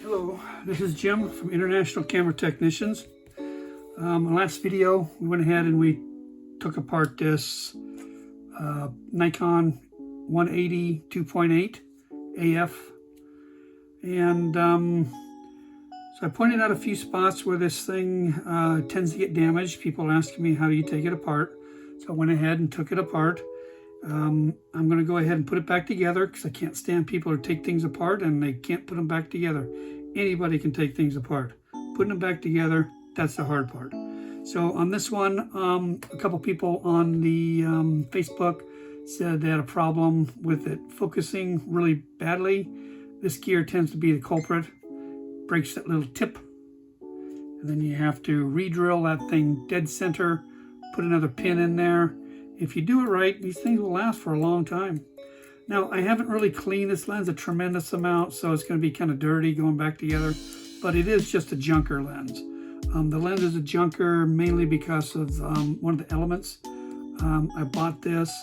Hello, this is Jim from International Camera Technicians. In the last video, we went ahead and we took apart this Nikon 180 2.8 AF. And so I pointed out a few spots where this thing tends to get damaged. People asking me, how do you take it apart? So I went ahead and took it apart. I'm going to go ahead and put it back together because I can't stand people who take things apart and they can't put them back together. Anybody can take things apart. Putting them back together, that's the hard part. So on this one, a couple people on the Facebook said they had a problem with it focusing really badly. This gear tends to be the culprit. Breaks that little tip. And then you have to re-drill that thing dead center, put another pin in there. If you do it right, these things will last for a long time. Now, I haven't really cleaned this lens a tremendous amount, so it's going to be kind of dirty going back together, but it is just a junker lens. The lens is a junker mainly because of one of the elements. I bought this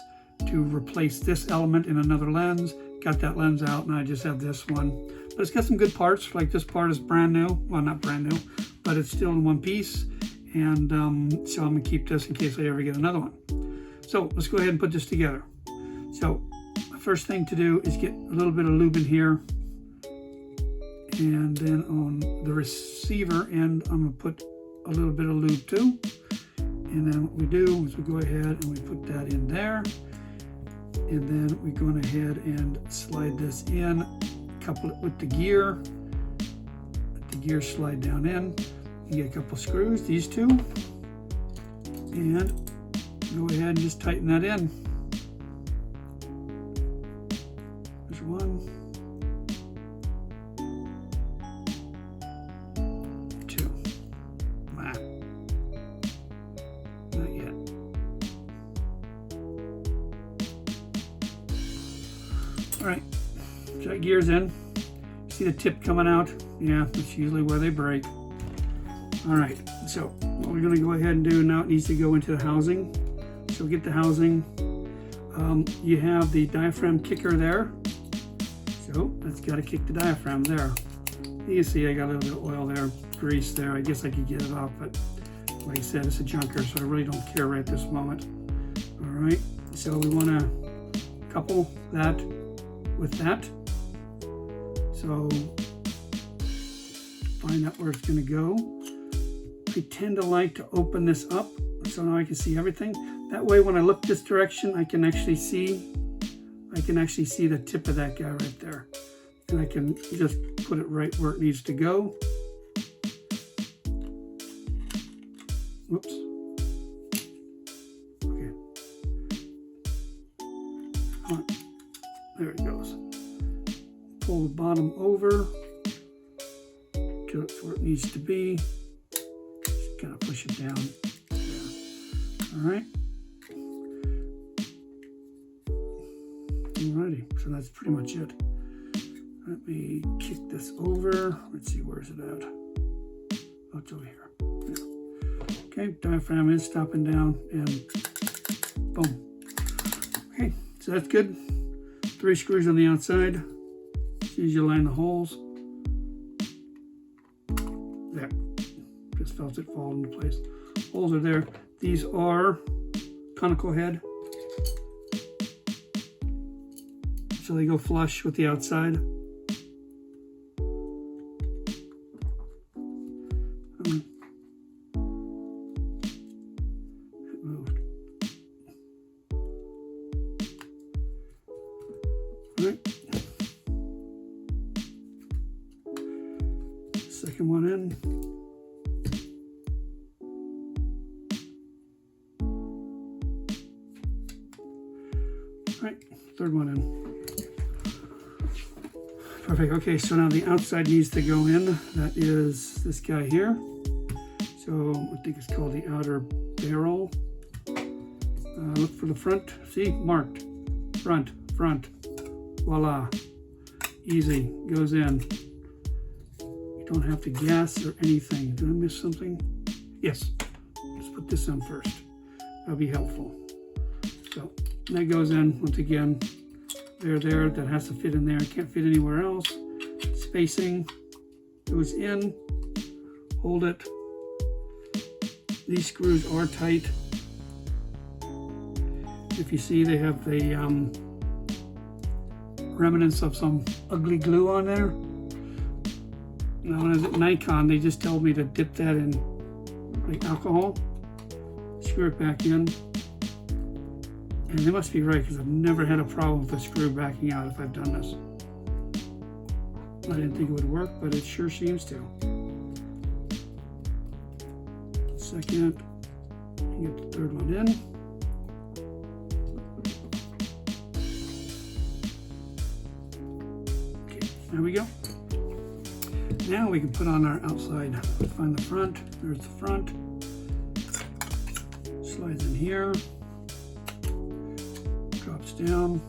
to replace this element in another lens, got that lens out, and I just have this one. But it's got some good parts, like this part is brand new. Well, not brand new, but it's still in one piece, and so I'm going to keep this in case I ever get another one. So let's go ahead and put this together. So the first thing to do is get a little bit of lube in here. And then on the receiver end, I'm going to put a little bit of lube too. And then what we do is we go ahead and we put that in there. And then we're going ahead and slide this in, couple it with the gear. Let the gear slide down in. You get a couple screws, these two. And go ahead and just tighten that in. There's one, two. Not yet. All right, so that gear's in. See the tip coming out? Yeah, that's usually where they break. All right, so what we're going to go ahead and do now, it needs to go into the housing. So get the housing. You have the diaphragm kicker there. So that's got to kick the diaphragm there. You can see I got a little bit of oil there, grease there. I guess I could get it off, but like I said, it's a junker, so I really don't care right this moment. All right, so we want to couple that with that. So find out where it's going to go. I tend to like to open this up so now I can see everything. That way when I look this direction, I can actually see the tip of that guy right there. And I can just put it right where it needs to go. Whoops. Okay. There it goes. Pull the bottom over till it's where it needs to be. Just kind of push it down. There. All right. Alrighty, so that's pretty much it. Let me kick this over. Let's see, where's it at? Oh, it's over here. Yeah. Okay, diaphragm is stopping down and boom. Okay, so that's good. 3 screws on the outside. As soon as you line the holes. There. Just felt it fall into place. Holes are there. These are conical head. So they go flush with the outside. It moved. All right. Second one in. All right, third one in. Perfect. Okay, so now the outside needs to go in. That is this guy here. So I think it's called the outer barrel. Look for the front. See, marked. Front. Voila. Easy. Goes in. You don't have to gas or anything. Did I miss something? Yes. Let's put this on first. That'll be helpful. So that goes in once again. There, that has to fit in there. It can't fit anywhere else. Spacing. goes in, hold it. These screws are tight. If you see, they have the remnants of some ugly glue on there. Now, when I was at Nikon, they just told me to dip that in like alcohol, screw it back in, and they must be right because I've never had a problem with the screw backing out if I've done this. I didn't think it would work, but it sure seems to. Second, get the third one in. Okay, there we go. Now we can put on our outside. Find the front. There's the front. Slides in here. Drops down.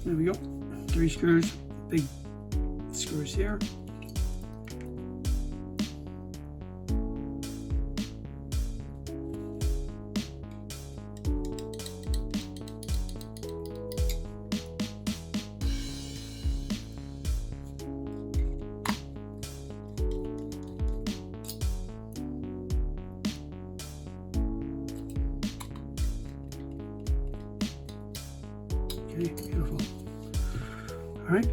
There we go. 3 screws. Big screws here. Okay, beautiful. All right,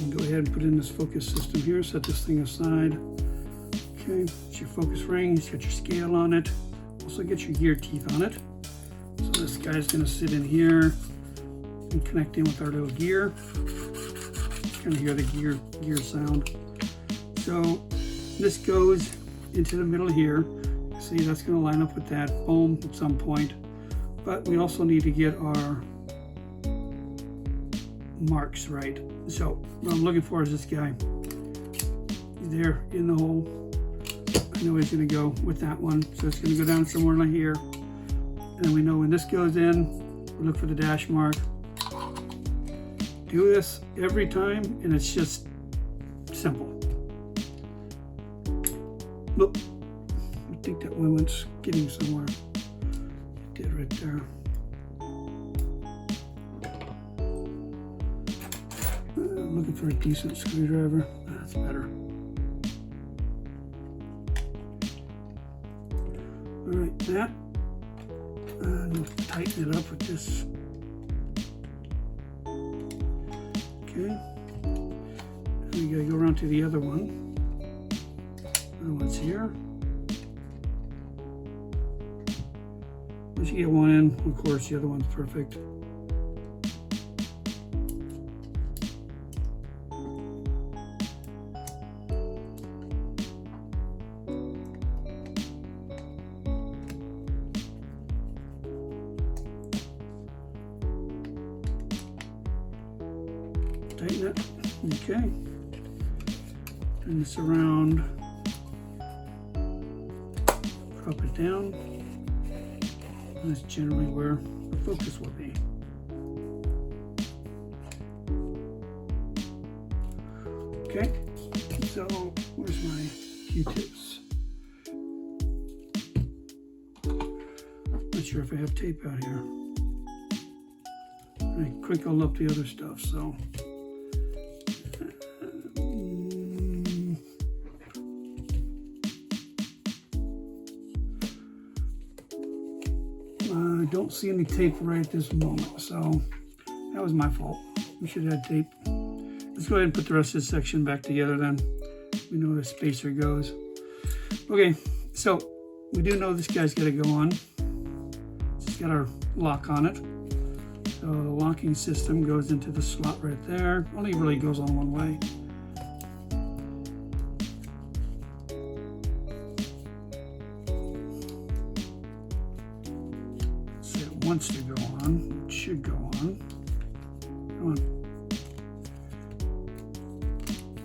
go ahead and put in this focus system here. Set this thing aside. Okay, it's your focus ring. It's got your scale on it. Also get your gear teeth on it. So this guy's going to sit in here and connect in with our little gear. Kind of hear the gear sound. So this goes into the middle here. See, that's going to line up with that foam at some point. But we also need to get our marks right. So what I'm looking for is this guy. He's there in the hole. I know he's going to go with that one. So it's going to go down somewhere like here. And then we know when this goes in, we look for the dash mark. Do this every time, and it's just simple. Look, I think that one went skidding somewhere. It did right there. I'm looking for a decent screwdriver. That's better. All right, that. And we'll tighten it up with this. Okay. And we gotta go around to the other one. Other one's here. Once you get one in, of course, the other one's perfect. Tighten it. Okay. Turn this around. Drop it down. And that's generally where the focus will be. Okay. So where's my Q-tips? Not sure if I have tape out here. I crinkled up the other stuff, so. I don't see any tape right at this moment, so that was my fault. We should have had tape. Let's go ahead and put the rest of this section back together then. We know where the spacer goes. Okay, so we do know this guy's got to go on. It's got our lock on it. So the locking system goes into the slot right there. Only really goes on one way. Wants to go on, it should go on. Come on.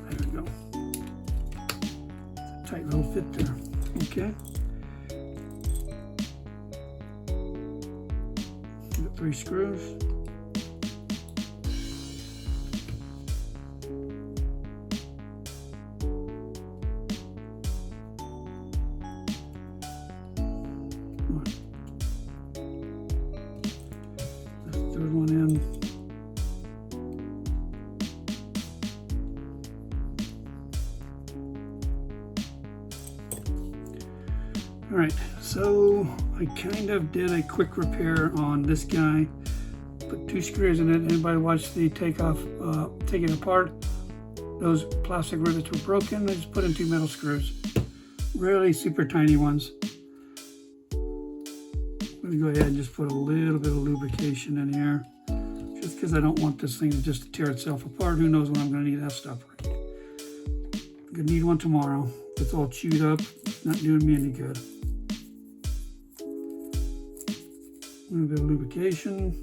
There we go. Tight little fit there. Okay. Got 3 screws. Third one in. All right, so I kind of did a quick repair on this guy. Put 2 screws in it. Anybody watch the take it apart? Those plastic rivets were broken. I just put in 2 metal screws, really super tiny ones. I'm gonna go ahead and just put a little bit of lubrication in here, just because I don't want this thing to just tear itself apart. Who knows when I'm gonna need that stuff. I'm gonna need one tomorrow. It's all chewed up, not doing me any good. A little bit of lubrication.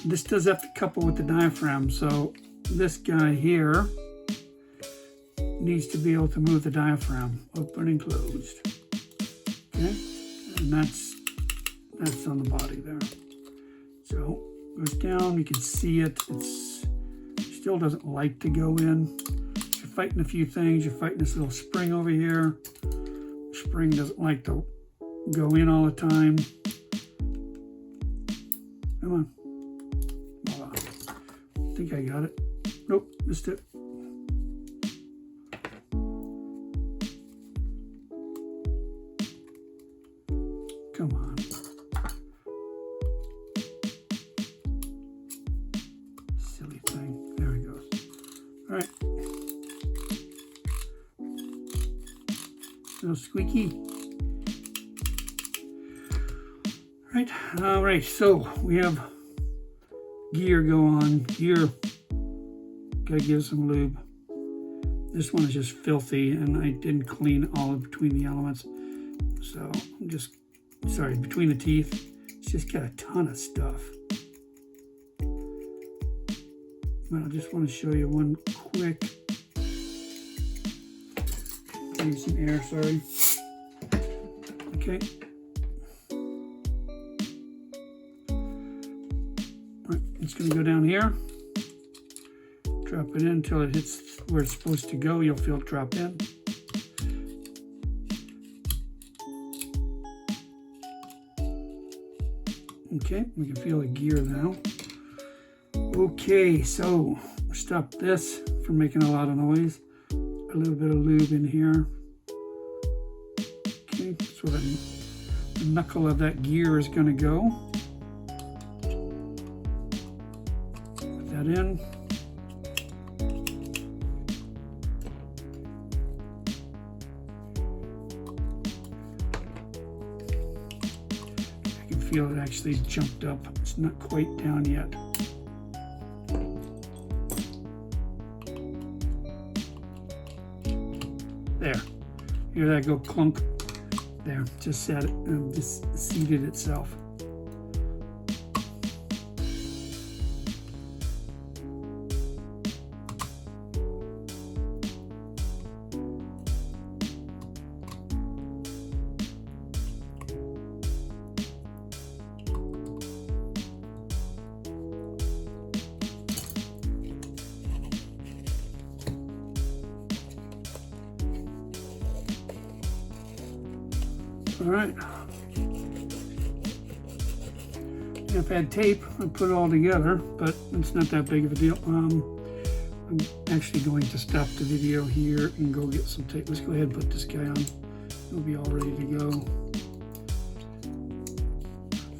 This does have to couple with the diaphragm, so this guy here needs to be able to move the diaphragm, open and closed. Okay, and that's on the body there. So goes down, you can see it. It's still doesn't like to go in. You're fighting a few things. You're fighting this little spring over here. Spring doesn't like to go in all the time. Come on. Voila. I think I got it. Nope, missed it. Come on. Silly thing. There it goes. All right. A little squeaky. All right, so we have gear go on. Gear, gotta give some lube. This one is just filthy, and I didn't clean all of between the elements. So I'm just, sorry, between the teeth, it's just got a ton of stuff. But I just want to show you one quick, need some air, sorry. Okay. It's going to go down here, drop it in until it hits where it's supposed to go. You'll feel it drop in. Okay, we can feel the gear now. Okay, so stop this from making a lot of noise. A little bit of lube in here. Okay, so the knuckle of that gear is going to go. In. I can feel it actually jumped up. It's not quite down yet. There. Hear that go clunk? There, just set it, just seated itself. All right. If I had tape, I'd put it all together, but it's not that big of a deal. I'm actually going to stop the video here and go get some tape. Let's go ahead and put this guy on. It'll be all ready to go.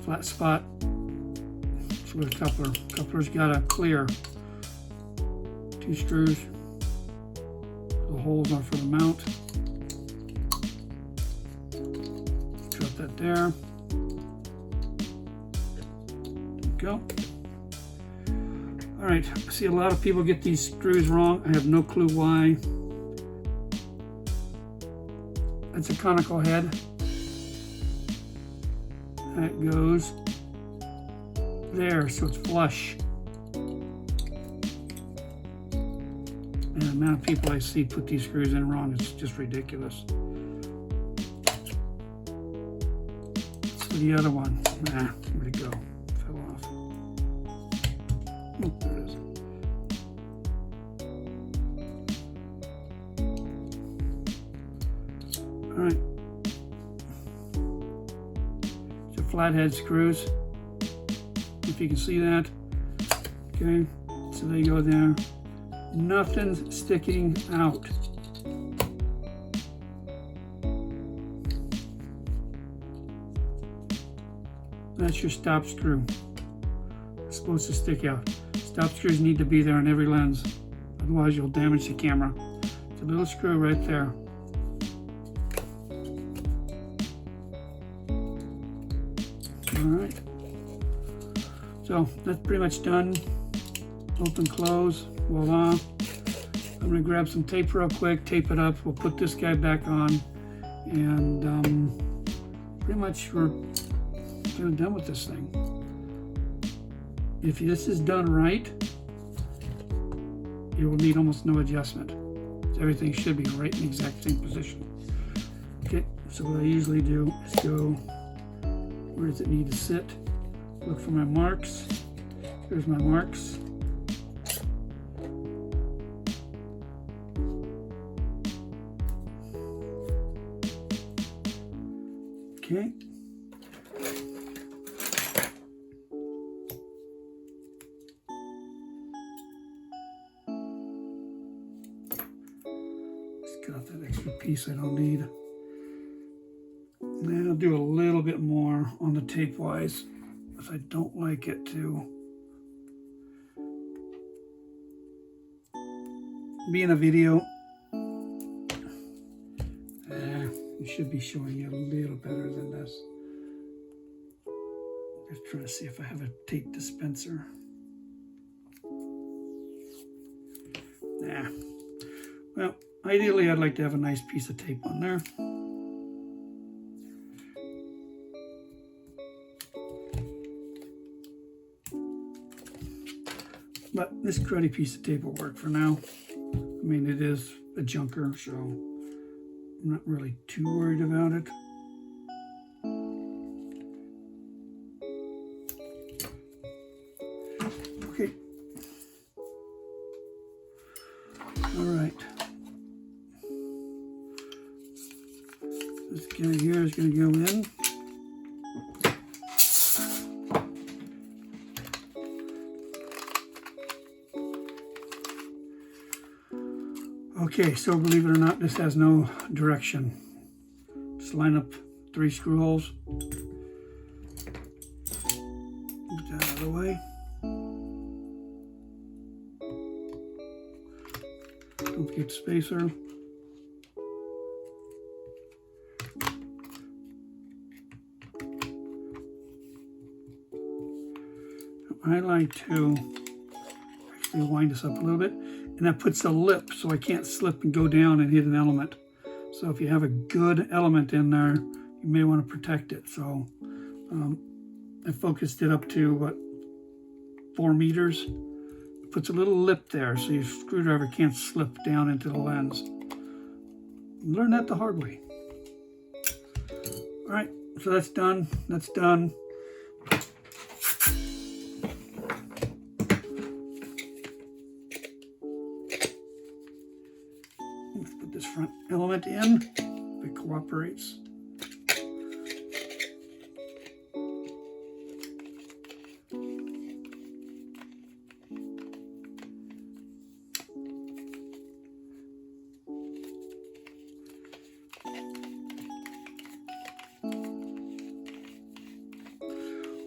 Flat spot. So with a coupler. Coupler's got a clear. 2 screws. The holes are for the mount. Drop that there. Go. All right, I see a lot of people get these screws wrong. I have no clue why. It's a conical head. That goes there, so it's flush. And the amount of people I see put these screws in wrong, it's just ridiculous. So the other one, where'd it go? Fell off. Oh, there it is. All right. So flathead screws, if you can see that. Okay, so they go there. Nothing's sticking out. That's your stop screw. It's supposed to stick out. Stop screws need to be there on every lens, otherwise you'll damage the camera. It's a little screw right there. Alright, so that's pretty much done. Open, close, voila. I'm going to grab some tape real quick, tape it up. We'll put this guy back on, and pretty much we're kind of done with this thing. If this is done right, it will need almost no adjustment. Everything should be right in the exact same position. Okay, so what I usually do is go, where does it need to sit? Look for my marks. Here's my marks. Okay. Just cut off that extra piece I don't need. And then I'll do a little bit more on the tape wise, if I don't like it to be in a video. It should be showing you a little better than this. Just trying to see if I have a tape dispenser. Nah. Well, ideally I'd like to have a nice piece of tape on there. But this cruddy piece of tape will work for now. I mean, it is a junker, so I'm not really too worried about it. Okay. All right. This guy here is going to go in. Okay, so believe it or not, this has no direction. Just line up 3 screw holes. Move that out of the way. Don't forget the spacer. I like to actually wind this up a little bit. And that puts a lip so I can't slip and go down and hit an element. So if you have a good element in there, you may want to protect it. So I focused it up to, what, 4 meters. It puts a little lip there so your screwdriver can't slip down into the lens. Learn that the hard way. All right, so that's done. That's done. Let's put this front element in if it cooperates.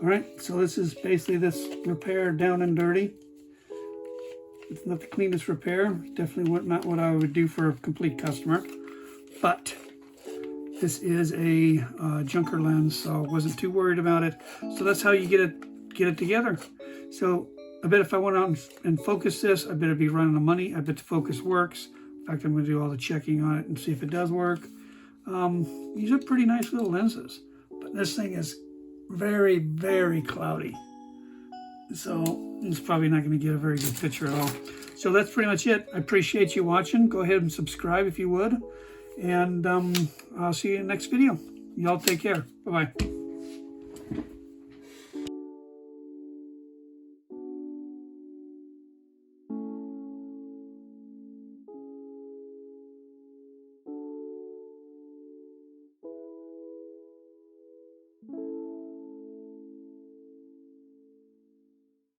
All right, so this is basically this repair down and dirty. It's not the cleanest repair. Definitely not what I would do for a complete customer. But this is a junker lens, so I wasn't too worried about it. So that's how you get it together. So I bet if I went out and focused this, I bet it'd be running the money. I bet the focus works. In fact, I'm going to do all the checking on it and see if it does work. These are pretty nice little lenses, but this thing is very, very cloudy. So it's probably not going to get a very good picture at all. So that's pretty much it. I appreciate you watching. Go ahead and subscribe if you would. And I'll see you in the next video. Y'all take care. Bye-bye.